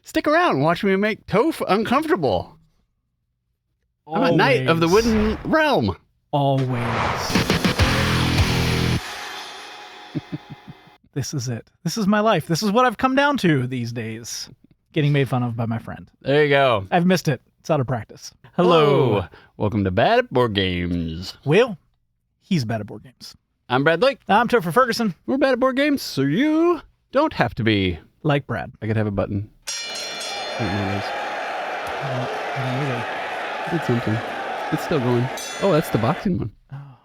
Stick around and watch me make Toph uncomfortable. I'm a knight of the wooden realm. Always. This is it. This is my life. This is what I've come down to these days. Getting made fun of by my friend. There you go. I've missed it. It's out of practice. Hello. Welcome to Bad at Board Games. Will, he's bad at board games. I'm Brad Blake. I'm Topher Ferguson. We're bad at board games, so you don't have to be. Like Brad. I could have a button. I don't know I Did something. It's still going. Oh, that's the boxing one. Oh.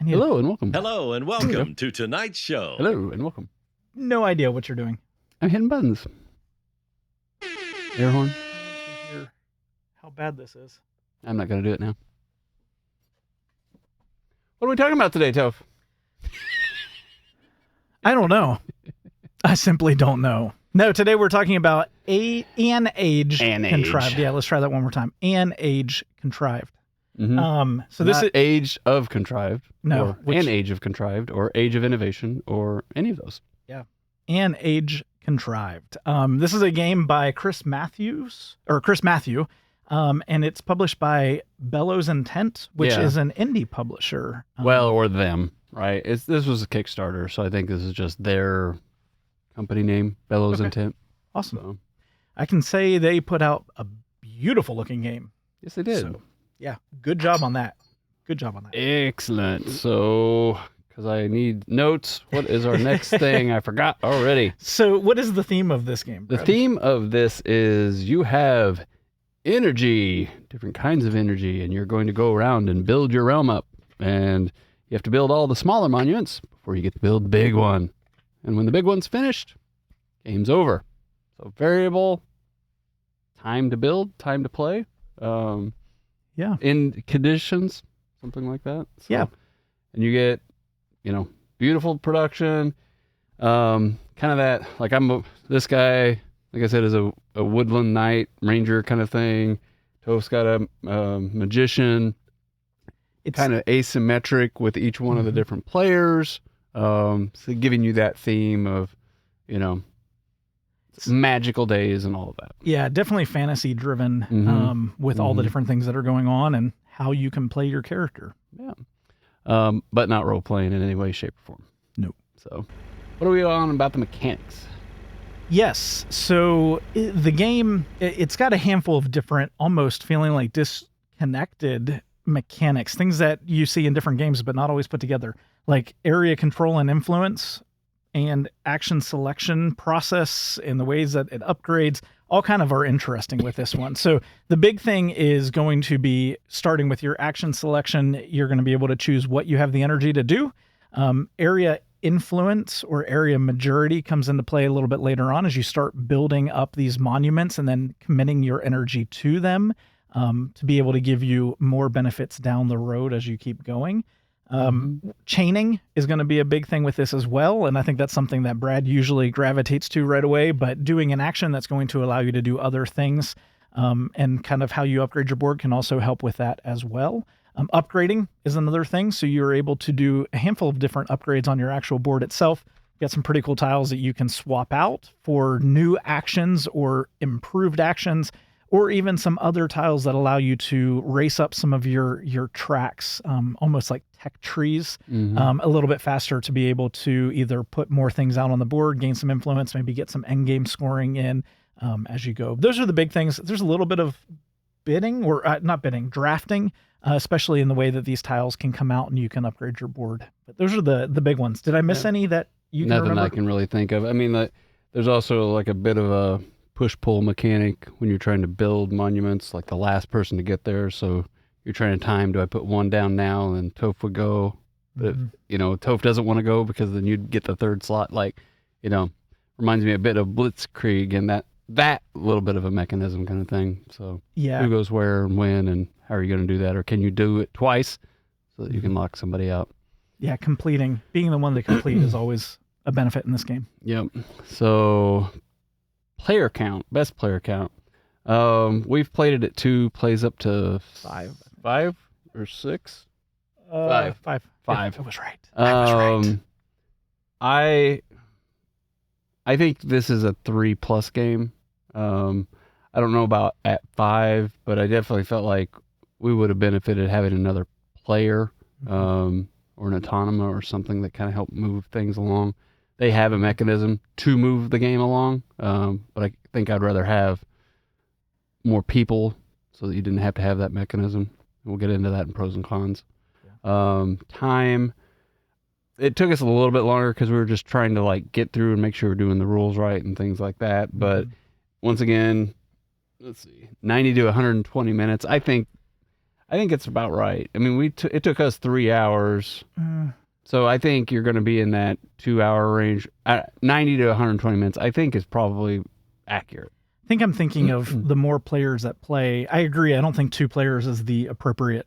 Hello and welcome. Hello and welcome to tonight's show. Hello and welcome. No idea what you're doing. I'm hitting buttons. Air horn. I want to hear how bad this is. I'm not going to do it now. What are we talking about today, Toph? I don't know. I simply don't know. No, today we're talking about An Age Contrived. Yeah, let's try that one more time. An Age Contrived. Mm-hmm. So this is Age of Contrived. No, or An Age of Contrived, or Age of Innovation, or any of those. Yeah, An Age Contrived. This is a game by Chris Matthew, and it's published by Bellows Intent, which is an indie publisher. Or them, right? This was a Kickstarter, so I think this is just their company name, Bellows Intent. Awesome. So. I can say they put out a beautiful looking game. Yes, they did. So, yeah, good job on that. Good job on that. Excellent. So, because I need notes, what is our next thing? I forgot already. So, what is the theme of this game, Brad? The theme of this is you have energy, different kinds of energy, and you're going to go around and build your realm up. And you have to build all the smaller monuments before you get to build the big one. And when the big one's finished, game's over. So variable, time to build, time to play. In conditions, something like that. So, yeah. And you get, beautiful production. Kind of that, like this guy, like I said, is a woodland knight, ranger kind of thing. Toph's got a magician. It's kind of asymmetric with each one of the different players. So giving you that theme of, magical days and all of that. Yeah, definitely fantasy driven with all the different things that are going on and how you can play your character. Yeah. But not role playing in any way, shape, or form. Nope. So what are we on about the mechanics? Yes. So the game, it's got a handful of different, almost feeling like disconnected mechanics, things that you see in different games, but not always put together, like area control and influence and action selection process and the ways that it upgrades, all kind of are interesting with this one. So the big thing is going to be starting with your action selection. You're going to be able to choose what you have the energy to do. Area influence or area majority comes into play a little bit later on as you start building up these monuments and then committing your energy to them to be able to give you more benefits down the road as you keep going. Chaining is going to be a big thing with this as well, and I think that's something that Brad usually gravitates to right away, but doing an action that's going to allow you to do other things and kind of how you upgrade your board can also help with that as well. Upgrading is another thing, so you're able to do a handful of different upgrades on your actual board itself. You got some pretty cool tiles that you can swap out for new actions or improved actions, or even some other tiles that allow you to race up some of your tracks, almost like tech trees, a little bit faster to be able to either put more things out on the board, gain some influence, maybe get some end game scoring in as you go. Those are the big things. There's a little bit of drafting, especially in the way that these tiles can come out and you can upgrade your board. But those are the big ones. Did I miss any that you can remember? Nothing I can really think of. I mean, there's also like a bit of a push-pull mechanic when you're trying to build monuments, like the last person to get there. So you're trying to time, do I put one down now? And Toph would go. But, Toph doesn't want to go because then you'd get the third slot. Like, reminds me a bit of Blitzkrieg and that little bit of a mechanism kind of thing. So who goes where and when and how are you going to do that? Or can you do it twice so that you can lock somebody out? Yeah, being the one to complete is always a benefit in this game. Yep. So player count, best player count. We've played it at 2, plays up to 5 or 6. 5. 5. Yeah, I was right. I think this is a 3+ game. I don't know about at 5, but I definitely felt like we would have benefited having another player, or an automa or something that kind of helped move things along. They have a mechanism to move the game along, but I think I'd rather have more people so that you didn't have to have that mechanism. We'll get into that in pros and cons. Time. It took us a little bit longer because we were just trying to like get through and make sure we're doing the rules right and things like that. But once again, let's see, 90 to 120 minutes. I think it's about right. I mean, it took us 3 hours. So I think you're going to be in that 2-hour range. 90 to 120 minutes, I think, is probably accurate. I think I'm thinking of the more players that play. I agree. I don't think 2 players is the appropriate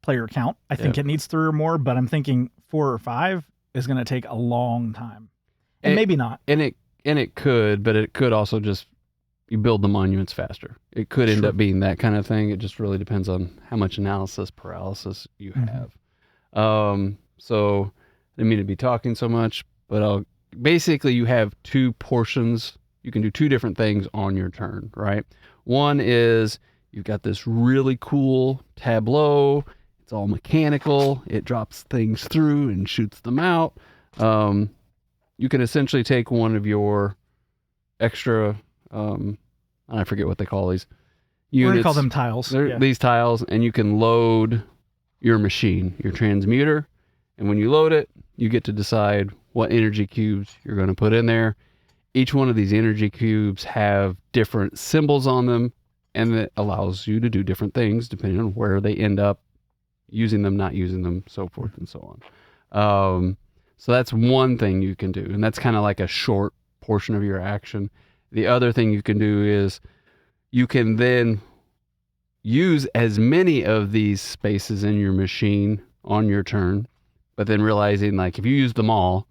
player count. I think it needs 3 or more, but I'm thinking 4 or 5 is going to take a long time. And maybe not. And it could, but it could also just, you build the monuments faster. It could end up being that kind of thing. It just really depends on how much analysis paralysis you have. So I didn't mean to be talking so much, but basically you have 2 portions. You can do 2 different things on your turn, right? One is you've got this really cool tableau. It's all mechanical. It drops things through and shoots them out. You can essentially take one of your extra, I forget what they call these units. We're going to call them tiles. These tiles, and you can load your machine, your transmuter. And when you load it, you get to decide what energy cubes you're going to put in there. Each one of these energy cubes have different symbols on them, and it allows you to do different things depending on where they end up, using them, not using them, so forth and so on. So that's one thing you can do, and that's kind of like a short portion of your action. The other thing you can do is you can then use as many of these spaces in your machine on your turn, but then realizing like if you use them all,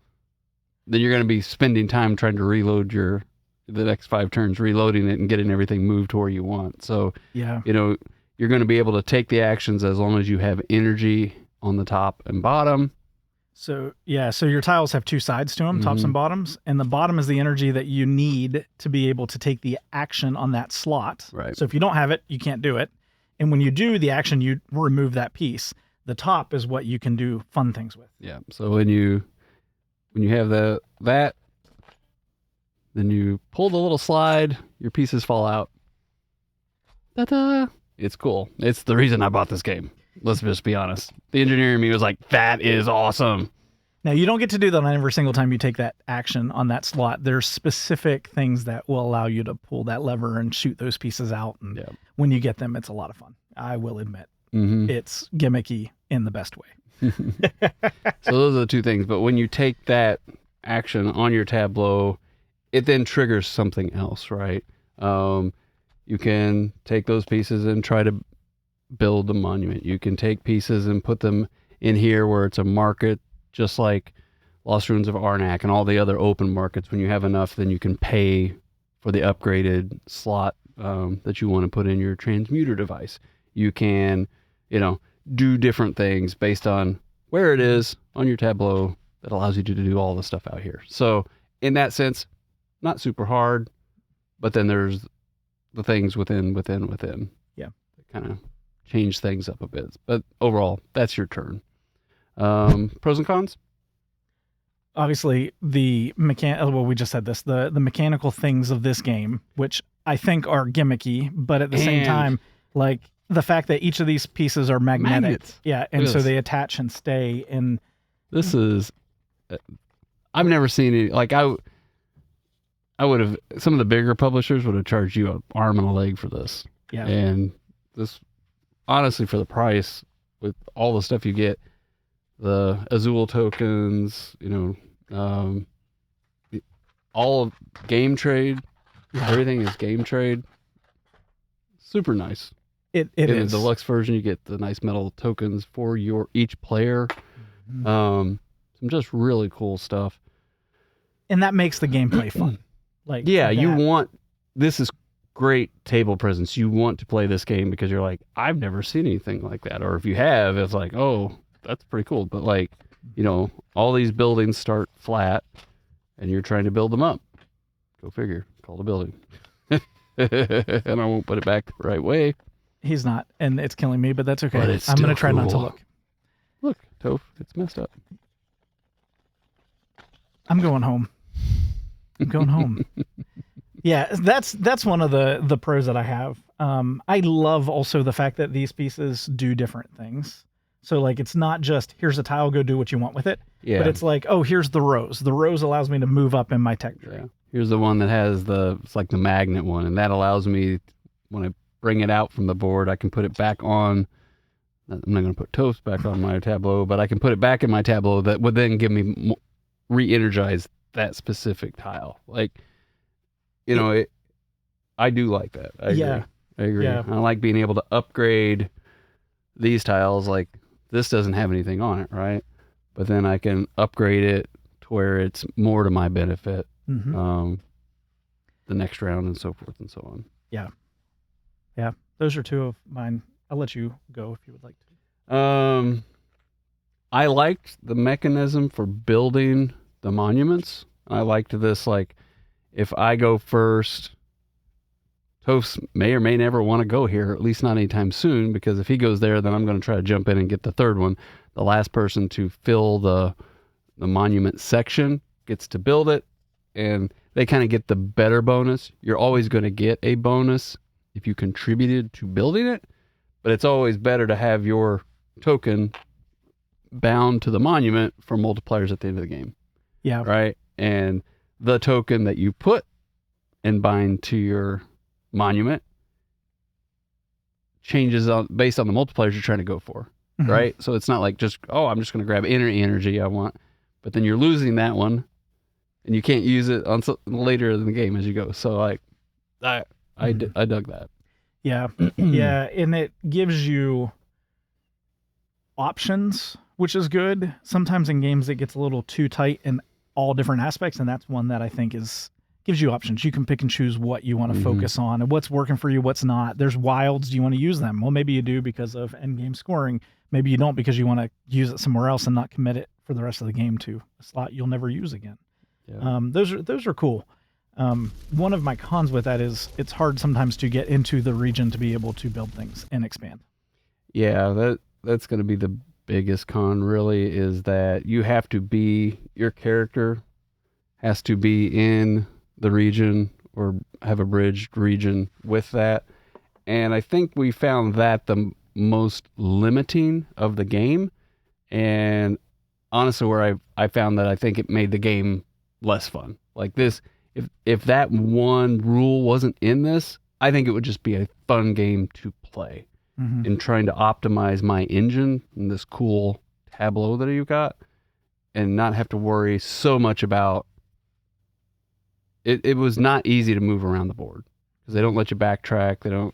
then you're going to be spending time trying to reload the next 5 turns, reloading it and getting everything moved to where you want. So, you're going to be able to take the actions as long as you have energy on the top and bottom. So your tiles have 2 sides to them, tops and bottoms, and the bottom is the energy that you need to be able to take the action on that slot. Right. So if you don't have it, you can't do it. And when you do the action, you remove that piece. The top is what you can do fun things with. Yeah. So when you have that, then you pull the little slide, your pieces fall out. Ta-da! It's cool. It's the reason I bought this game. Let's just be honest. The engineer in me was like, that is awesome. Now, you don't get to do that on every single time you take that action on that slot. There's specific things that will allow you to pull that lever and shoot those pieces out. And when you get them, it's a lot of fun. I will admit. It's gimmicky in the best way. So those are the 2 things. But when you take that action on your tableau, it then triggers something else, right? You can take those pieces and try to build a monument. You can take pieces and put them in here where it's a market, just like Lost Ruins of Arnak and all the other open markets. When you have enough, then you can pay for the upgraded slot that you want to put in your transmuter device. You can, do different things based on where it is on your tableau that allows you to do all the stuff out here. So in that sense, not super hard, but then there's the things within. Yeah. That kind of change things up a bit. But overall, that's your turn. Pros and cons? Obviously, we just said this, the mechanical things of this game, which I think are gimmicky, but at the same time, like the fact that each of these pieces are magnetic. Magnets. Yeah, and so they attach and stay. And this is, I've never seen it. Like I would have, some of the bigger publishers would have charged you an arm and a leg for this. Yeah. And this, honestly, for the price, with all the stuff you get, the Azul tokens, all of game trade, everything is game trade. Super nice. It in is. the deluxe version, you get the nice metal tokens for each player. Some just really cool stuff. And that makes the gameplay fun. Like, this is great table presence. You want to play this game because you're like, I've never seen anything like that. Or if you have, it's like, oh, that's pretty cool. But like, all these buildings start flat and you're trying to build them up. Go figure. Called a building. and I won't put it back the right way. He's not, and it's killing me, but that's okay. But it's I'm going to still try not to cool. look. Look, Toph, it's messed up. I'm going home. I'm going home. Yeah, that's one of the pros that I have. I love also the fact that these pieces do different things. So like it's not just here's a tile, go do what you want with it. Yeah. But it's like, oh, here's the rose. The rose allows me to move up in my tech tree. Yeah. Here's the one that has it's like the magnet one, and that allows me, when I bring it out from the board, I can put it back on. I'm not going to put Toph's back on my tableau, but I can put it back in my tableau that would then give me re-energize that specific tile. Like, I do like that. I agree. Yeah. I like being able to upgrade these tiles. Like, this doesn't have anything on it, right? But then I can upgrade it to where it's more to my benefit Mm-hmm. the next round and so forth and so on. Yeah. Those are two of mine. I'll let you go if you would like to. I liked the mechanism for building the monuments. I liked this, like, if I go first, Toph's may or may never want to go here, at least not anytime soon, because if he goes there, then I'm going to try to jump in and get the third one. The last person to fill the monument section gets to build it, and they kind of get the better bonus. You're always going to get a bonus if you contributed to building it, but it's always better to have your token bound to the monument for multipliers at the end of the game. Yeah. Right? And the token that you put and bind to your monument changes based on the multipliers you're trying to go for. Mhm. Right? So it's not like just, I'm just going to grab any energy I want, but then you're losing that one and you can't use it later in the game as you go. So like, I dug that. Yeah. Yeah. And it gives you options, which is good. Sometimes in games it gets a little too tight in all different aspects, and that's one that I think gives you options. You can pick and choose what you want to focus on and what's working for you, what's not. There's wilds. Do you want to use them? Well, maybe you do because of end game scoring. Maybe you don't because you want to use it somewhere else and not commit it for the rest of the game to a slot you'll never use again. Yeah. Those are cool. One of my cons with that is it's hard sometimes to get into the region to be able to build things and expand. Yeah, that's going to be the biggest con, really, is that your character has to be in the region or have a bridged region with that. And I think we found that the most limiting of the game. And honestly, where I found that I think it made the game less fun. Like this, if that one rule wasn't in this, I think it would just be a fun game to play. Mm-hmm. In trying to optimize my engine and this cool tableau that you've got, and not have to worry so much about it. It was not easy to move around the board because they don't let you backtrack.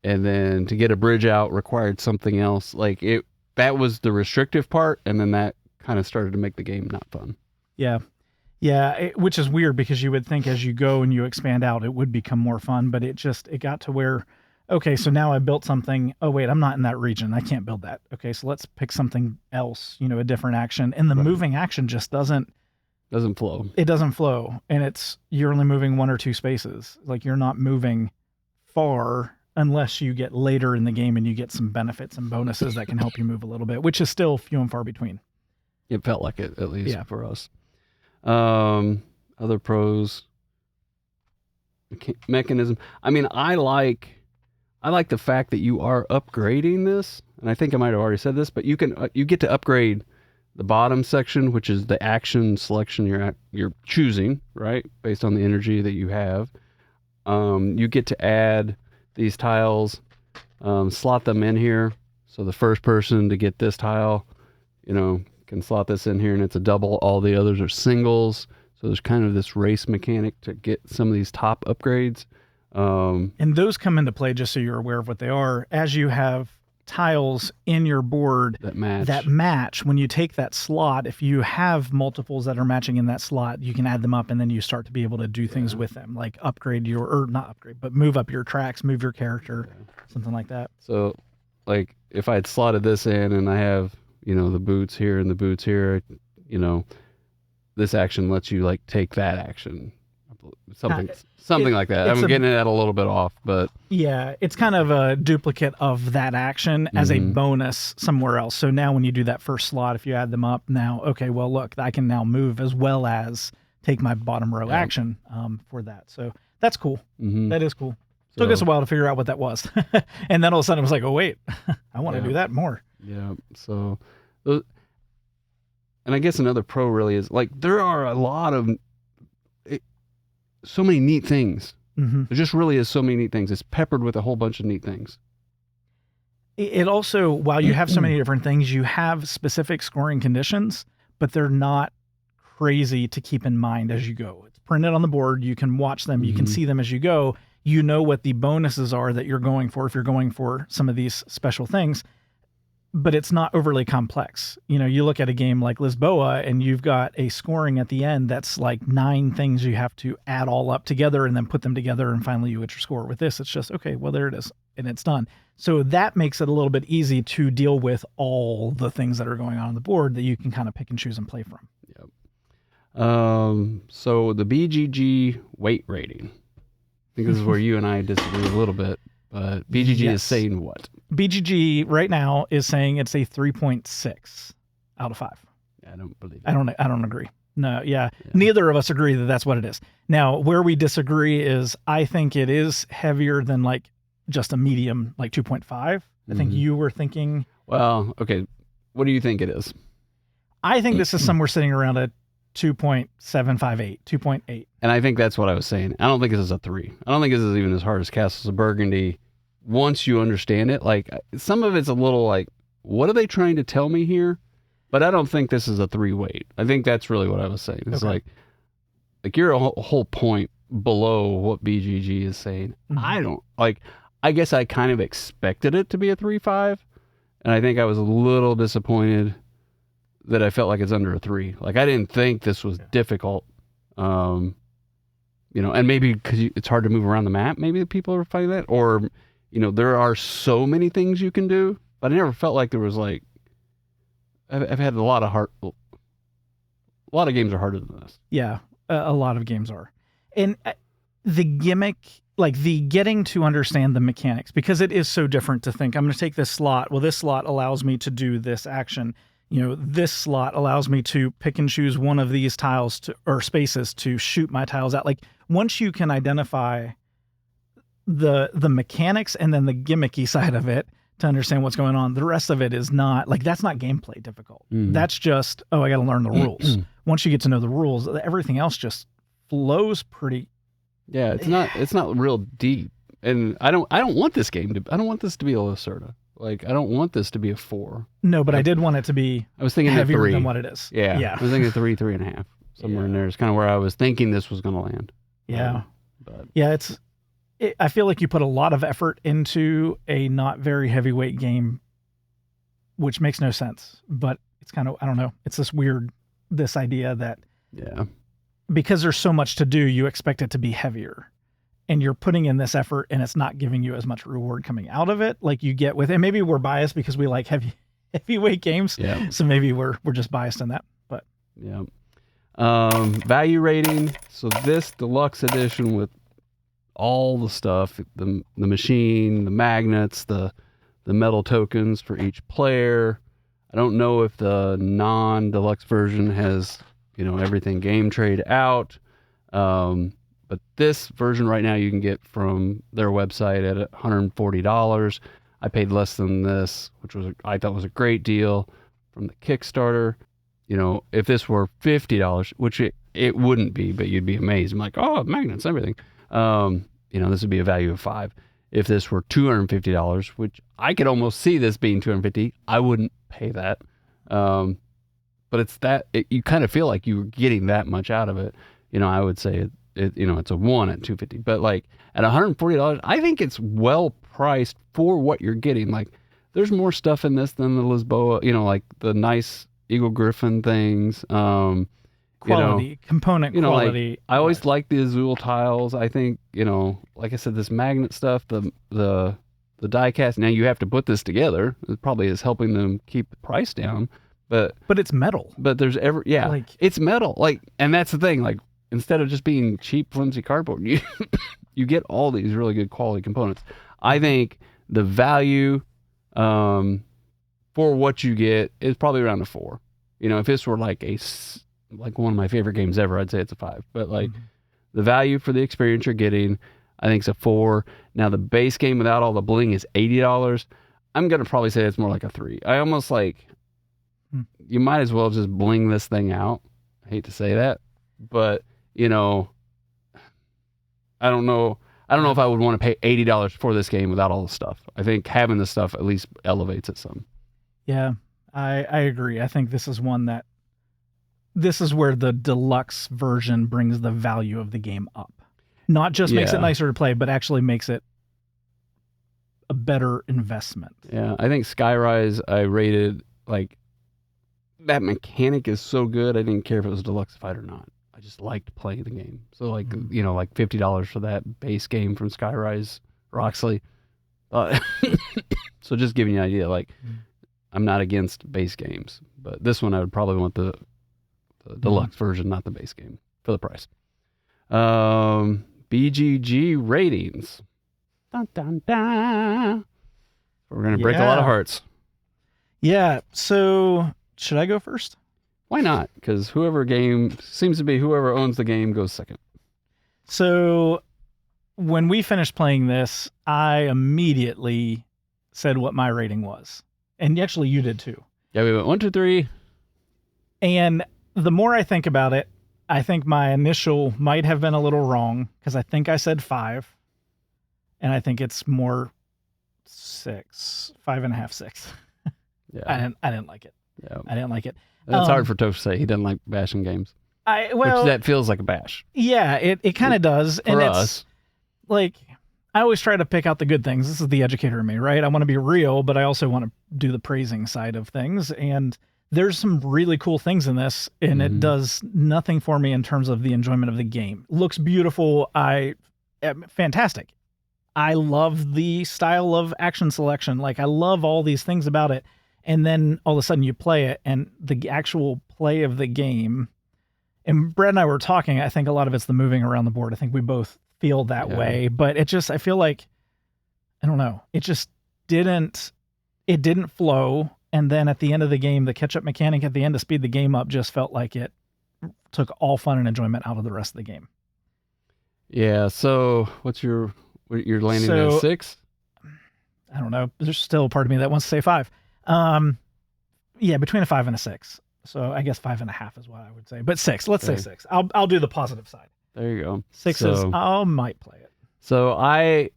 And then to get a bridge out required something else. Like that was the restrictive part, and then that kind of started to make the game not fun. Yeah. Yeah, which is weird because you would think as you go and you expand out, it would become more fun, but it got to where, okay, so now I built something. Oh, wait, I'm not in that region. I can't build that. Okay, so let's pick something else, a different action. And the moving action just doesn't flow. It doesn't flow. And you're only moving one or two spaces. Like you're not moving far unless you get later in the game and you get some benefits and bonuses that can help you move a little bit, which is still few and far between. It felt like it, at least for us. Other pros, mechanism. I mean, I like the fact that you are upgrading this, and I think I might have already said this, but you get to upgrade the bottom section, which is the action selection you're choosing, right, based on the energy that you have. You get to add these tiles, slot them in here, so the first person to get this tile, can slot this in here, and it's a double. All the others are singles. So there's kind of this race mechanic to get some of these top upgrades. And those come into play, just so you're aware of what they are, as you have tiles in your board that match. When you take that slot, if you have multiples that are matching in that slot, you can add them up, and then you start to be able to do things with them, like move up your tracks, move your character, something like that. So, like, if I had slotted this in and I have, the boots here and the boots here, this action lets you, like, take that action something like that. I'm getting it a little bit off, but yeah, it's kind of a duplicate of that action as a bonus somewhere else. So now when you do that first slot, if you add them up, now okay, well look, I can now move as well as take my bottom row action for that. So that's cool. That is cool. Took us a while to figure out what that was, and then all of a sudden it was like, oh wait, I want to do that more. Yeah. So, and I guess another pro really is like there are a lot of so many neat things. There just really is so many neat things. It's peppered with a whole bunch of neat things. It also, while you have so many different things, you have specific scoring conditions, but they're not crazy to keep in mind as you go. It's printed on the board. You can watch them. You can see them as you go. You know what the bonuses are that you're going for if you're going for some of these special things, but it's not overly complex. You know, you look at a game like Lisboa and you've got a scoring at the end that's like 9 things you have to add all up together and then put them together and finally you get your score. With this, it's just, okay, well, there it is and it's done. So that makes it a little bit easy to deal with all the things that are going on the board that you can kind of pick and choose and play from. Yep. So the BGG weight rating. I think this is where you and I disagree a little bit, but BGG is saying what? BGG right now is saying it's a 3.6 out of 5. I don't believe it. I don't agree. No, neither of us agree that that's what it is. Now, where we disagree is I think it is heavier than like just a medium, like 2.5. I think you were thinking. Well, okay. What do you think it is? I think this is somewhere sitting around a 2.758, 2.8. And I think that's what I was saying. I don't think this is a 3. I don't think this is even as hard as Castles of Burgundy. Once you understand it, like some of it's a little like, what are they trying to tell me here? But I don't think this is a 3 weight. I think that's really what I was saying. It's like you're a whole point below what BGG is saying. I don't like, I guess I kind of expected it to be a 3.5. And I think I was a little disappointed that I felt like it's under a 3. Like I didn't think this was difficult. You know, and maybe because it's hard to move around the map, maybe people are finding that, or, you know, there are so many things you can do, but I never felt like there was like, I've had a lot of games are harder than this. Yeah, a lot of games are. And the gimmick, like the getting to understand the mechanics, because it is so different to think, I'm going to take this slot. Well, this slot allows me to do this action. You know, this slot allows me to pick and choose one of these tiles or spaces to shoot my tiles out. Like once you can identify the mechanics and then the gimmicky side of it to understand what's going on, the rest of it is not like, that's not gameplay difficult. That's just, oh, I got to learn the rules. Once you get to know the rules, everything else just flows pretty. Yeah, it's not real deep. And I don't want this game to, I don't want this to be a Lacerda. Like, I don't want this to be a 4. No, but I did want it to be I was thinking heavier 3. than what it is. Yeah. I was thinking 3.5. Somewhere in there is kind of where I was thinking this was going to land. Yeah. But yeah, I feel like you put a lot of effort into a not very heavyweight game, which makes no sense. But it's kind of, I don't know, it's this idea that because there's so much to do, you expect it to be heavier. And you're putting in this effort and it's not giving you as much reward coming out of it like you get with, and maybe we're biased because we like heavyweight games. Yeah. So maybe we're just biased in that. But value rating. So this deluxe edition with all the stuff, the machine, the magnets, the metal tokens for each player. I don't know if the non-deluxe version has, you know, everything game trade out. But this version right now you can get from their website at $140. I paid less than this, which I thought was a great deal from the Kickstarter. You know, if this were $50, which it wouldn't be, but you'd be amazed. I'm like, oh, magnets, everything. You know, this would be a value of 5. If this were $250, which I could almost see this being $250, I wouldn't pay that. But it's you kind of feel like you're getting that much out of it. You know, I would say it's a 1 at $250, but like at $140, I think it's well priced for what you're getting. Like there's more stuff in this than the Lisboa, you know, like the nice Eagle Griffin things, quality, component quality. Like, I always like the Azul tiles. I think, you know, like I said, this magnet stuff, the die cast, now you have to put this together. It probably is helping them keep the price down, but it's metal. But there's it's metal. Like, and that's the thing, like, instead of just being cheap, flimsy cardboard, you get all these really good quality components. I think the value for what you get is probably around a 4. If this were like one of my favorite games ever, I'd say it's a 5. But like the value for the experience you're getting, I think it's a 4. Now the base game without all the bling is $80. I'm gonna probably say it's more like a 3. I almost like you might as well just bling this thing out. I hate to say that, but I don't know. I don't know if I would want to pay $80 for this game without all the stuff. I think having the stuff at least elevates it some. Yeah, I agree. I think this is where the deluxe version brings the value of the game up. Not just makes it nicer to play, but actually makes it a better investment. Yeah, I think Skyrise, I rated, like, that mechanic is so good, I didn't care if it was deluxeified or not. I just liked playing the game. So, like, like $50 for that base game from Skyrise, Roxley. So just giving you an idea, like, I'm not against base games, but this one I would probably want the deluxe version, not the base game, for the price. BGG ratings. Dun, dun, dun. We're going to break a lot of hearts. Yeah, so should I go first? Why not? Because whoever owns the game goes second. So when we finished playing this, I immediately said what my rating was. And actually you did too. Yeah, we went 1, 2, 3. And the more I think about it, I think my initial might have been a little wrong because I think I said 5. And I think it's more 6, 5.5, 6. Yeah. I didn't like it. Yeah. I didn't like it. It's hard for Toph to say he doesn't like bashing games. Which that feels like a bash. Yeah, it kind of does. For and us. It's like, I always try to pick out the good things. This is the educator in me, right? I want to be real, but I also want to do the praising side of things. And there's some really cool things in this, and it does nothing for me in terms of the enjoyment of the game. Looks beautiful. Fantastic. I love the style of action selection. Like, I love all these things about it. And then all of a sudden you play it, and the actual play of the game, and Brad and I were talking, I think a lot of it's the moving around the board. I think we both feel that way, but I feel like, I don't know, it didn't flow. And then at the end of the game, the catch-up mechanic at the end to speed the game up just felt like it took all fun and enjoyment out of the rest of the game. Yeah, so you're landing at 6? I don't know. There's still a part of me that wants to say 5. Yeah, between a 5 and a 6. So I guess 5.5 is what I would say. But 6. Let's say 6. I'll do the positive side. There you go. 6 is I might play it. So I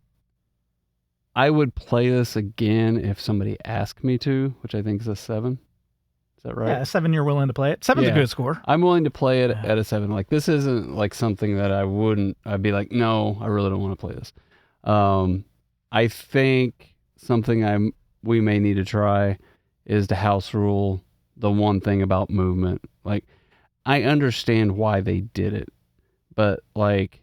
would play this again if somebody asked me to, which I think is a 7. Is that right? Yeah, a 7 you're willing to play it. 7's a good score. I'm willing to play it at a 7. Like, this isn't like something that I'd be like, no, I really don't want to play this. I think something we may need to try is to house rule the one thing about movement. Like, I understand why they did it, but like,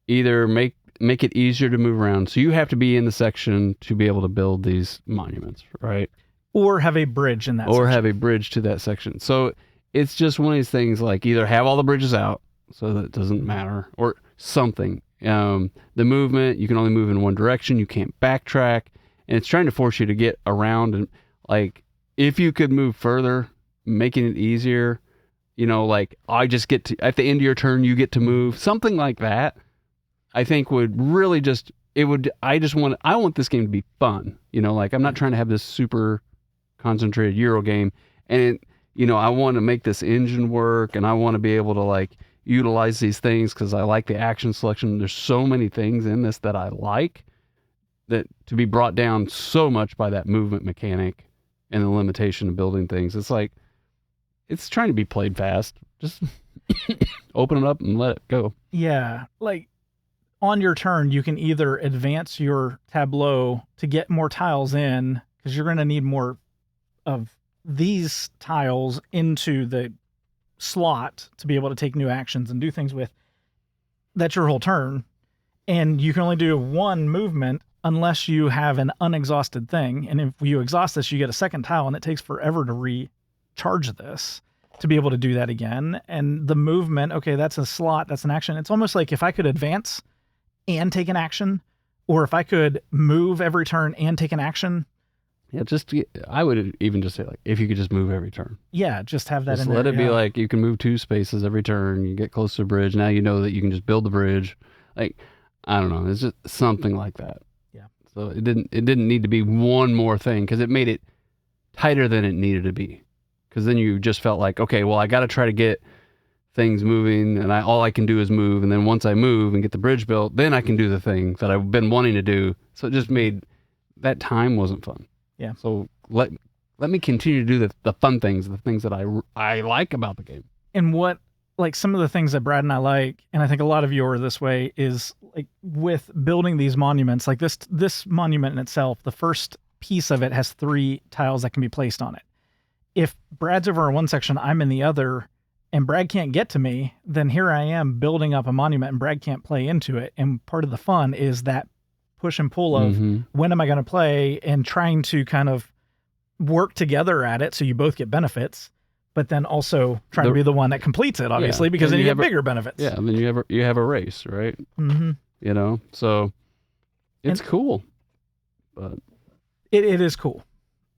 either make it easier to move around. So you have to be in the section to be able to build these monuments, right? Or have a bridge in that section. Or have a bridge to that section. So it's just one of these things, like, either have all the bridges out so that it doesn't matter, or something. The movement, you can only move in one direction. You can't backtrack. And it's trying to force you to get around. And like, if you could move further, making it easier, like, I just get to, at the end of your turn, you get to move, something like that, I think would really I want this game to be fun. Like, I'm not trying to have this super concentrated Euro game. And, I want to make this engine work, and I want to be able to, like, utilize these things because I like the action selection. There's so many things in this that I like, that to be brought down so much by that movement mechanic and the limitation of building things. It's like, it's trying to be played fast. Just open it up and let it go. Yeah. Like, on your turn, you can either advance your tableau to get more tiles in, because you're going to need more of these tiles into the slot to be able to take new actions and do things with. That's your whole turn. And you can only do one movement unless you have an unexhausted thing. And if you exhaust this, you get a second tile, and it takes forever to recharge this. to be able to do that again. And the movement, okay, that's a slot, that's an action. It's almost like if I could advance and take an action, or if I could move every turn and take an action. Yeah, I would even just say, like, if you could just move every turn. Yeah, just have that just in there. Let it be like you can move 2 spaces every turn. You get close to the bridge. Now you know that you can just build the bridge. Like, I don't know. It's just something like that. Yeah. So it didn't need to be one more thing, because it made it tighter than it needed to be. Because then you just felt like, okay, well, I got to try to get things moving, and all I can do is move. And then once I move and get the bridge built, then I can do the thing that I've been wanting to do. So it just made that time wasn't fun. Yeah. So let me continue to do the fun things, the things that I like about the game. And what, like, some of the things that Brad and I like, and I think a lot of you are this way, is like with building these monuments, like this monument in itself, the first piece of it has 3 tiles that can be placed on it. If Brad's over in one section, I'm in the other, and Brad can't get to me, then here I am building up a monument and Brad can't play into it. And part of the fun is that push and pull of when am I going to play, and trying to kind of work together at it so you both get benefits, but then also trying to be the one that completes it, obviously, because then you get bigger benefits. Yeah, and then you have a race, right? Mm-hmm. You know, so it's cool. But it is cool.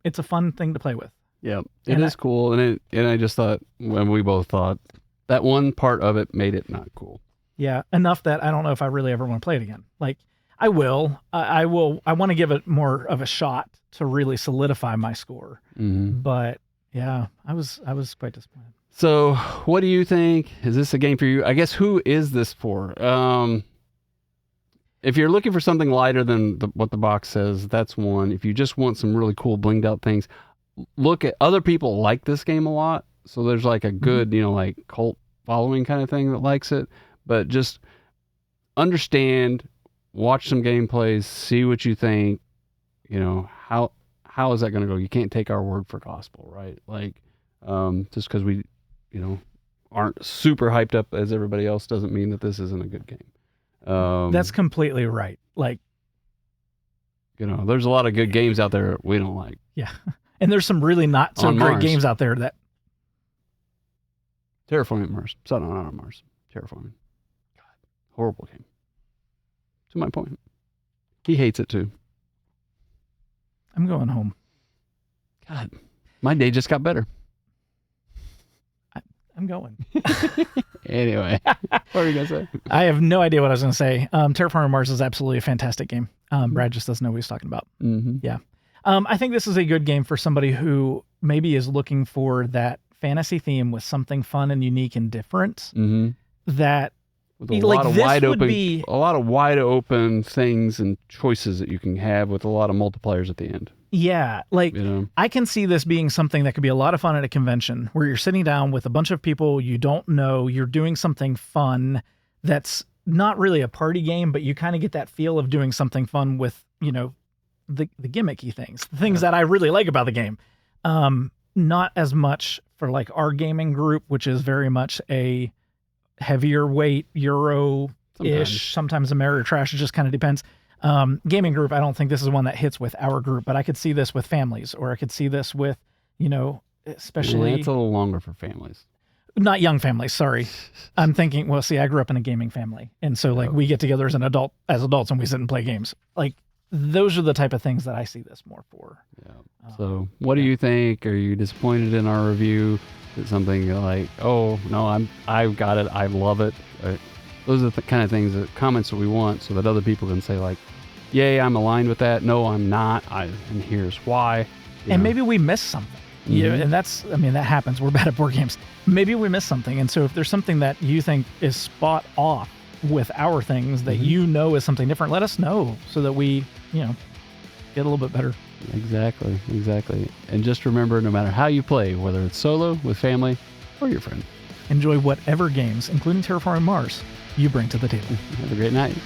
It's a fun thing to play with. Yeah, it is cool, and I just thought, when we both thought, that one part of it made it not cool. Yeah, enough that I don't know if I really ever want to play it again. Like, I will. I want to give it more of a shot to really solidify my score. Mm-hmm. But yeah, I was quite disappointed. So, what do you think? Is this a game for you? I guess, who is this for? If you're looking for something lighter than what the box says, that's one. If you just want some really cool blinged out things, look at other people like this game a lot. So there's like a good, like cult following kind of thing that likes it. But just understand, watch some gameplays, see what you think. How is that going to go? You can't take our word for gospel, right? Like, just because we, aren't super hyped up as everybody else doesn't mean that this isn't a good game. That's completely right. Like, there's a lot of good games out there we don't like. Yeah. And there's some really not so great games out there that. Terraforming Mars. Not on Mars. Terraforming. God. Horrible game. To my point. He hates it too. I'm going home. God. My day just got better. I'm going. Anyway. What are you going to say? I have no idea what I was going to say. Terraforming Mars is absolutely a fantastic game. Brad just doesn't know what he's talking about. Mm-hmm. Yeah. I think this is a good game for somebody who maybe is looking for that fantasy theme with something fun and unique and different. Mm-hmm. That with a lot of wide open things and choices that you can have with a lot of multipliers at the end. Yeah, like I can see this being something that could be a lot of fun at a convention where you're sitting down with a bunch of people you don't know, you're doing something fun that's not really a party game, but you kind of get that feel of doing something fun with, the gimmicky things, the things that I really like about the game. Not as much for like our gaming group, which is very much a heavier weight Euro-ish, sometimes Ameritrash, it just kind of depends. Gaming group, I don't think this is one that hits with our group, but I could see this with families, or I could see this with, especially... Yeah, it's a little longer for families. Not young families, sorry. I'm thinking, well, see, I grew up in a gaming family, and so like we get together as adults and we sit and play games. Like, those are the type of things that I see this more for. Yeah. So what do you think? Are you disappointed in our review? Is it something you're like, oh no, I've got it, I love it? Those are the kind of things, comments that we want, so that other people can say like, yay, I'm aligned with that. No, I'm not. And here's why. And maybe we missed something. Mm-hmm. Yeah, and that happens. We're bad at board games. Maybe we missed something. And so if there's something that you think is spot off with our things that is something different, let us know so that we, get a little bit better. Exactly. And just remember, no matter how you play, whether it's solo, with family, or your friend, enjoy whatever games, including Terraforming Mars, you bring to the table. Have a great night.